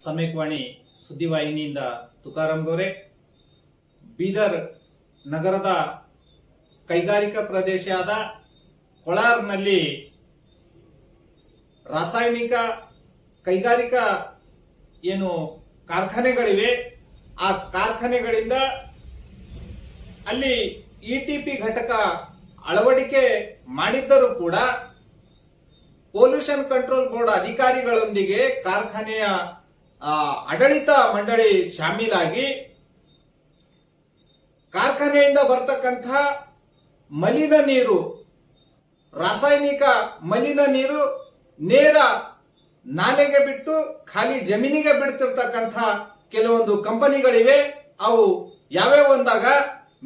ಸಮೇಕವಾಣಿ ಸುದ್ದಿವಾಹಿನಿಯಿಂದ ತುಕಾರಾಂ ಗೋರೆ. ಬೀದರ್ ನಗರದ ಕೈಗಾರಿಕಾ ಪ್ರದೇಶವಾದ ಕೊಳಾರ್ನಲ್ಲಿ ರಾಸಾಯನಿಕ ಕೈಗಾರಿಕಾ ಏನು ಕಾರ್ಖಾನೆಗಳಿವೆ, ಆ ಕಾರ್ಖಾನೆಗಳಿಂದ ಅಲ್ಲಿ ಇಟಿಪಿ ಘಟಕ ಅಳವಡಿಕೆ ಮಾಡಿದ್ದರೂ ಕೂಡ ಪೊಲ್ಯೂಷನ್ ಕಂಟ್ರೋಲ್ ಬೋರ್ಡ್ ಅಧಿಕಾರಿಗಳೊಂದಿಗೆ ಕಾರ್ಖಾನೆಯ ಆಡಳಿತ ಮಂಡಳಿ ಶಾಮೀಲಾಗಿ ಕಾರ್ಖಾನೆಯಿಂದ ಬರ್ತಕ್ಕಂಥ ಮಲಿನ ನೀರು, ರಾಸಾಯನಿಕ ಮಲಿನ ನೀರು ನೇರ ನಾಲೆಗೆ ಬಿಟ್ಟು ಖಾಲಿ ಜಮೀನಿಗೆ ಬಿಡ್ತಿರ್ತಕ್ಕಂಥ ಕೆಲವೊಂದು ಕಂಪನಿಗಳಿವೆ. ಅವು ಯಾವ್ಯಾವ ಅಂದಾಗ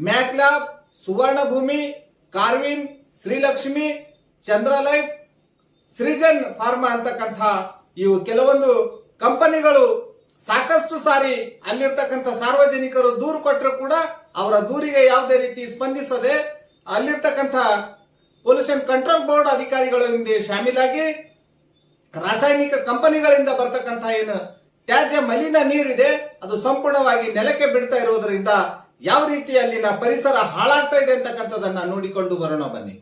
ಮ್ಯಾಕ್ಲ್ಯಾಬ್, ಸುವರ್ಣಭೂಮಿ, ಕಾರ್ವಿನ್, ಶ್ರೀಲಕ್ಷ್ಮಿ, ಚಂದ್ರಲೈಫ್, ಸೃಜನ್ ಫಾರ್ಮಾ ಅಂತಕ್ಕಂಥ ಇವು ಕೆಲವೊಂದು ಕಂಪನಿಗಳು ಸಾಕಷ್ಟು ಸಾರಿ ಅಲ್ಲಿರ್ತಕ್ಕಂಥ ಸಾರ್ವಜನಿಕರು ದೂರು ಕೊಟ್ಟರು ಕೂಡ ಅವರ ದೂರಿಗೆ ಯಾವುದೇ ರೀತಿ ಸ್ಪಂದಿಸದೆ ಅಲ್ಲಿರ್ತಕ್ಕಂಥ ಪೊಲ್ಯೂಷನ್ ಕಂಟ್ರೋಲ್ ಬೋರ್ಡ್ ಅಧಿಕಾರಿಗಳ ಹಿಂದೆ ಶಾಮೀಲಾಗಿ ರಾಸಾಯನಿಕ ಕಂಪನಿಗಳಿಂದ ಬರ್ತಕ್ಕಂಥ ಏನು ತ್ಯಾಜ್ಯ ಮಲಿನ ನೀರಿದೆ ಅದು ಸಂಪೂರ್ಣವಾಗಿ ನೆಲಕ್ಕೆ ಬಿಡ್ತಾ ಇರುವುದರಿಂದ ಯಾವ ರೀತಿ ಅಲ್ಲಿನ ಪರಿಸರ ಹಾಳಾಗ್ತಾ ಇದೆ ಅಂತಕ್ಕಂಥದನ್ನ ನೋಡಿಕೊಂಡು ಬರೋಣ ಬನ್ನಿ.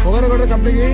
ಹೋಗೋಣ ಕಂಪ್ನಿಗೆ